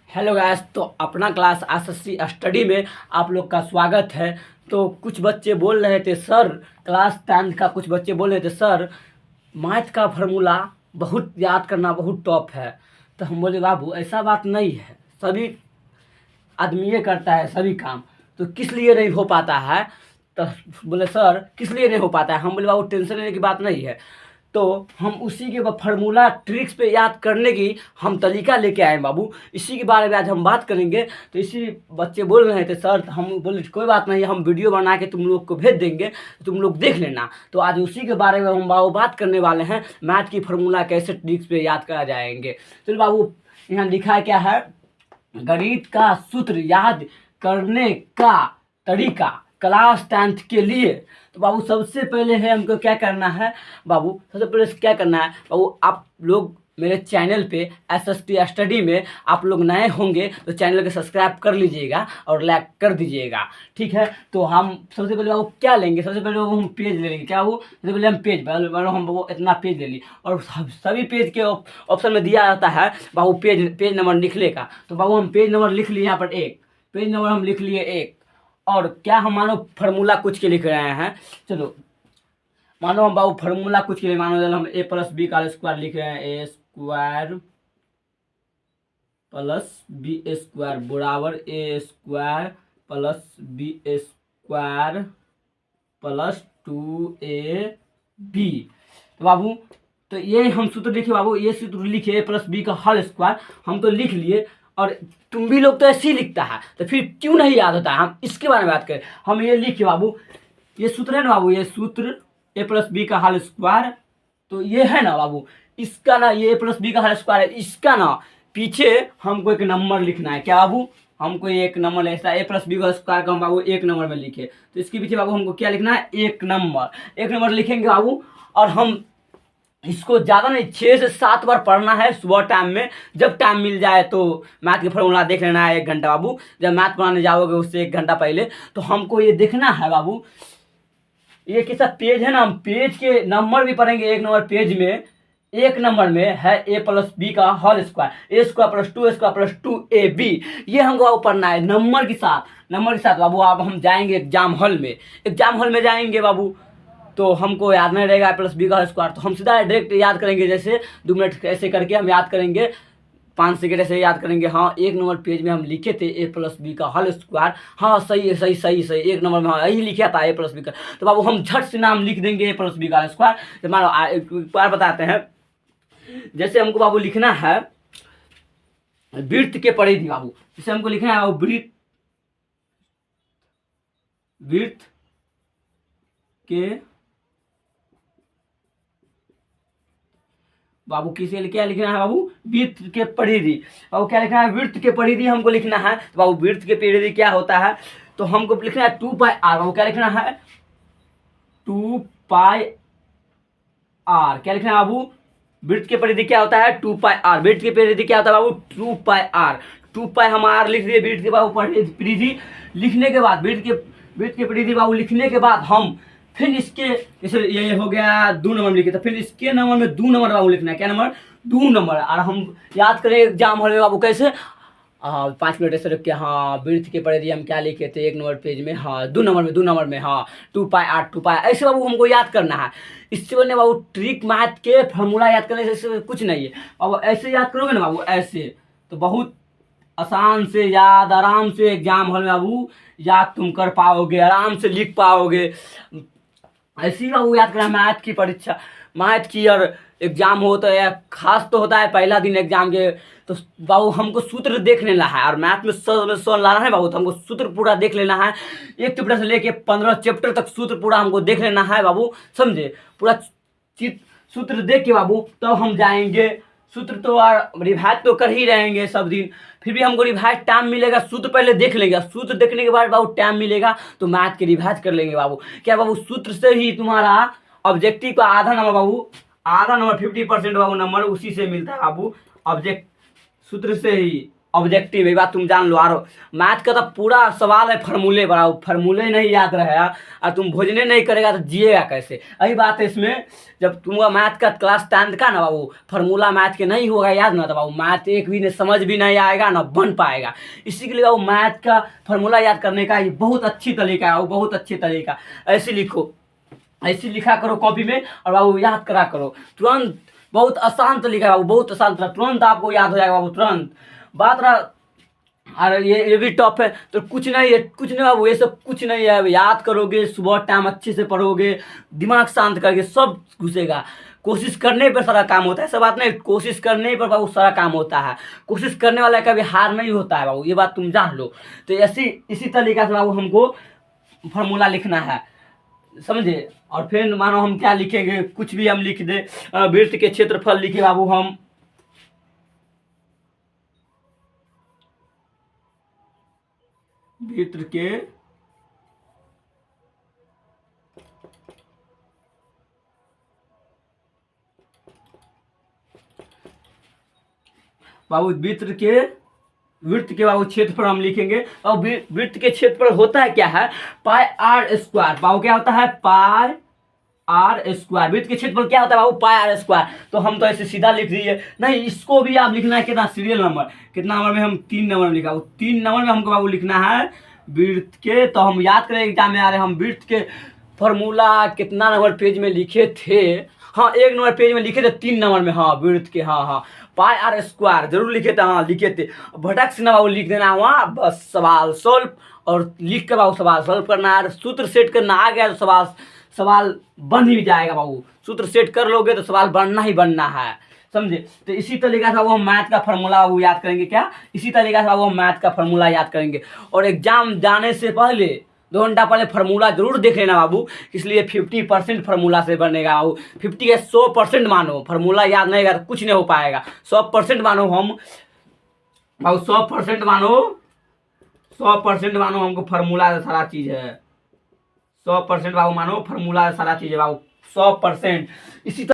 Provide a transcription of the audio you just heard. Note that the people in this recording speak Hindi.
Hello guys. तो अपना क्लास एसएससी स्टडी में आप लोग का स्वागत है। तो कुछ बच्चे बोल रहे थे सर, क्लास 10 का कुछ बच्चे बोल रहे थे सर मैथ का फार्मूला बहुत याद करना बहुत टफ है। तो हम बोले बाबू ऐसा बात नहीं है, सभी आदमी ये करता है सभी काम, तो किस लिए नहीं हो पाता है। तो बोले सर किस लिए नहीं हो पाता है। हम बोले बाबू टेंशन लेने की बात नहीं है। तो हम उसी के फार्मूला ट्रिक्स पे याद करने की हम तरीका लेके आए बाबू, इसी के बारे में आज हम बात करेंगे। तो इसी बच्चे बोल रहे थे सर, तो हम बोले कोई बात नहीं, हम वीडियो बना के तुम लोग को भेज देंगे, तुम लोग देख लेना। तो आज उसी के बारे में हम बाबू बात करने वाले हैं, मैथ की फार्मूला कैसे ट्रिक्स पे याद करा जाएंगे। चलो बाबू, यहाँ लिखा है क्या है, गणित का सूत्र याद करने का तरीका क्लास 10 के लिए। तो बाबू सबसे पहले है हमको क्या करना है, बाबू सबसे पहले क्या करना है बाबू, आप लोग मेरे चैनल पे एसएसटी स्टडी में आप लोग नए होंगे तो चैनल को सब्सक्राइब कर लीजिएगा और लाइक कर दीजिएगा, ठीक है। तो हम सबसे पहले बाबू क्या लेंगे, सबसे पहले बाबू हम पेज ले लेंगे। क्या वो सबसे पहले हम पेज हम वो इतना पेज ले ली, और सभी पेज के ऑप्शन में दिया जाता है बाबू पेज नंबर लिखने का। तो बाबू हम पेज नंबर लिख लिए, यहाँ पर एक पेज नंबर हम लिख लिए एक। और क्या हम मानो फार्मूला कुछ के लिख रहे हैं, चलो मानो हम बाबू फार्मूला कुछ के लिए मानो हम ए प्लस बी का स्क्वायर लिख रहे हैं, A square plus B square बराबर A square plus B square plus 2ab। तो बाबू तो ये हम सूत्र लिखे बाबू, ये सूत्र लिखे ए प्लस बी का होल स्क्वायर, हम तो लिख लिए। और तुम भी लोग तो ऐसे ही लिखता है, तो फिर क्यों नहीं याद होता है, हम इसके बारे में बात करें। हम ये लिखे बाबू, ये सूत्र है ना बाबू, ये सूत्र ए प्लस बी का होल स्क्वायर, तो ये है ना बाबू, इसका ना ये ए प्लस बी का होल स्क्वायर है, इसका ना पीछे हमको एक नंबर लिखना है। क्या बाबू, हमको एक नंबर ऐसा ए प्लस बी का स्क्वायर का हम बाबू एक नंबर में लिखे, तो इसके पीछे बाबू हमको क्या लिखना है, एक नंबर लिखेंगे बाबू। और हम इसको ज़्यादा नहीं 6 से 7 बार पढ़ना है सुबह टाइम में, जब टाइम मिल जाए तो मैथ की फार्मूला देख लेना है 1 घंटा बाबू। जब मैथ पढ़ाने जाओगे उससे 1 घंटा पहले तो हमको ये देखना है बाबू, ये कैसा पेज है ना, हम पेज के नंबर भी पढ़ेंगे। 1 नंबर पेज में, 1 नंबर में है ए प्लस बी का whole square, A square plus 2 square plus 2ab, ये हमको बाबू पढ़ना है नंबर के साथ बाबू। अब हम जाएंगे एग्जाम हॉल में जाएंगे बाबू, तो हमको याद नहीं रहेगा प्लस बी का स्क्वायर, तो हम सीधा डायरेक्ट याद करेंगे, जैसे 2 मिनट ऐसे करके हम याद करेंगे, 5 सेकेंड ऐसे याद करेंगे। हाँ 1 नंबर पेज में हम लिखे थे ए प्लस बी का होल स्क्वायर, हाँ सही है, सही 1 नंबर में हाँ यही लिखा था ए प्लस बी का। तो बाबू हम झट से नाम लिख देंगे ए प्लस बी का स्क्वायर। तो मानो एक बार बताते हैं, जैसे हमको बाबू लिखना है वृत्त के परिधि बाबू, जैसे हमको लिखना है बाबू वृत्त के बाबू किसे क्या लिखना है बाबू, वृत्त के परिधि। बाबू क्या लिखना है, वृत्त के परिधि हमको लिखना है। तो बाबू वृत्त के परिधि क्या होता है, तो हमको लिखना है 2πr। बाबू क्या लिखना है, 2πr। क्या लिखना है बाबू, वृत्त के परिधि क्या होता है 2πr, वृत्त की परिधि क्या होता है बाबू 2πr। 2π हम आर लिख दिए वृत्त के बाबू परिधि लिखने के बाद, वृत्त के परिधि बाबू लिखने के बाद हम फिर इसके जैसे ये हो गया 2 नंबर में लिखे, तो फिर इसके नंबर में 2 नंबर बाबू लिखना है। क्या नंबर, 2 नंबर। और हम याद करें एग्जाम हॉल में बाबू कैसे, 5 मिनट ऐसे रख के, हाँ वृत्त के परिधि हम क्या लिखे थे 1 नंबर पेज में, हाँ 2 नंबर में हाँ 2πr ऐसे बाबू हमको याद करना है। इससे बने बाबू ट्रिक मैथ के फार्मूला याद करने से कुछ नहीं है बाबू, ऐसे याद करोगे ना बाबू ऐसे, तो बहुत आसान से याद आराम से एग्जाम हॉल में बाबू याद तुम कर पाओगे, आराम से लिख पाओगे। ऐसे ही बाबू याद करना, मैथ की परीक्षा, मैथ की और एग्जाम हो तो यह खास तो होता है पहला दिन एग्जाम के, तो बाबू हमको सूत्र देख लेना है। और मैथ में 100 लाना है बाबू, तो हमको सूत्र पूरा देख लेना है, 1 चैप्टर से लेके 15 चैप्टर तक सूत्र पूरा हमको देख लेना है बाबू, समझे। पूरा सूत्र देख के बाबू तब तो हम जाएंगे, सूत्र तो रिवाइज तो कर ही रहेंगे सब दिन, फिर भी हमको रिवाइज टाइम मिलेगा, सूत्र पहले देख लेंगे, सूत्र देखने के बाद बाबू टाइम मिलेगा तो मैथ के रिवाइज कर लेंगे बाबू। क्या बाबू, सूत्र से ही तुम्हारा ऑब्जेक्टिव का आधा नंबर बाबू, आधा नंबर 50% बाबू नंबर उसी से मिलता है बाबू, ऑब्जेक्ट सूत्र से ही ऑब्जेक्टिव है, ये बात तुम जान लो। और मैथ का तो पूरा सवाल है फार्मूले पर, फार्मूले नहीं याद रहेगा और तुम भोजने नहीं करेगा तो जिएगा कैसे। यही बात है इसमें, जब तुमका मैथ का क्लास 10th का ना बाबू फार्मूला मैथ के नहीं होगा याद ना, तो बाबू मैथ एक भी नहीं समझ भी नहीं आएगा ना बन पाएगा। इसी के लिए बाबू मैथ का फार्मूला याद करने का ये बहुत अच्छी तरीका है, वो बहुत अच्छी तरीका। ऐसे लिखो, ऐसे लिखा करो कॉपी में और बाबू याद करा करो तुरंत। बहुत आसान तरीका है बाबू, बहुत आसान तरीका, तुरंत आपको याद हो जाएगा बाबू तुरंत। बात रहा, अरे ये भी टफ है तो कुछ नहीं है, कुछ नहीं बाबू, ये सब कुछ नहीं है। याद करोगे, सुबह टाइम अच्छे से पढ़ोगे, दिमाग शांत करके सब घुसेगा। कोशिश करने पर सारा काम होता है, ऐसा बात नहीं, कोशिश करने पर बाबू सारा काम होता है। कोशिश करने वाला कभी हार नहीं होता है बाबू, ये बात तुम जान लो। तो ऐसी इसी तरीका से बाबू हमको फार्मूला लिखना है, समझे। और फिर मानो हम क्या लिखेंगे, कुछ भी हम लिख दे, वृत्त के क्षेत्रफल लिखे बाबू हम, वृत्त के बाबू वृत्त के बाबू क्षेत्रफल हम लिखेंगे। और वृत्त के क्षेत्रफल होता है क्या है, पाई आर स्क्वायर। बाबू क्या होता है, पाई आर स्क्वायर। वृत्त के क्षेत्रफल क्या होता है बाबू, पाई आर स्क्वायर। तो हम तो ऐसे सीधा लिख दिए, नहीं इसको भी आप लिखना है कितना, सीरियल नंबर कितना नंबर में, हम 3 नंबर में लिखा, 3 नंबर में हमको बाबू लिखना है वृत्त के। तो हम याद करें एग्जाम में आ रहे, हम वृत्त के फॉर्मूला कितना नंबर पेज में लिखे थे, हाँ 1 नंबर पेज में लिखे थे, 3 नंबर में, हाँ वृत्त के, हाँ पाई आर स्क्वायर जरूर लिखे थे, हाँ लिखे थे। भटक से ना बाबू लिख देना वहाँ, बस सवाल सॉल्व और लिख के बाबू सवाल सॉल्व करना है। सूत्र सेट करना आ गया तो सवाल बन ही जाएगा बाबू। सूत्र सेट कर लोगे तो सवाल बनना ही बनना है, समझे। तो इसी तरीका से वो हम मैथ का फार्मूला वो याद करेंगे, क्या इसी तरीका से वो हम मैथ का फार्मूला याद करेंगे। और एग्जाम जाने से पहले 2 घंटा पहले फार्मूला जरूर देख लेना बाबू, इसलिए 50% फार्मूला से बनेगा बाबू। 50 या 100% मानो, फार्मूला याद नहीं तो कुछ नहीं हो पाएगा। 100% मानो हम बाबू, 100% मानो, 100% मानो हमको फार्मूला से सारा चीज़ है। 100% बाबू मानो फार्मूला से सारा चीज़ है बाबू, 100%। इसी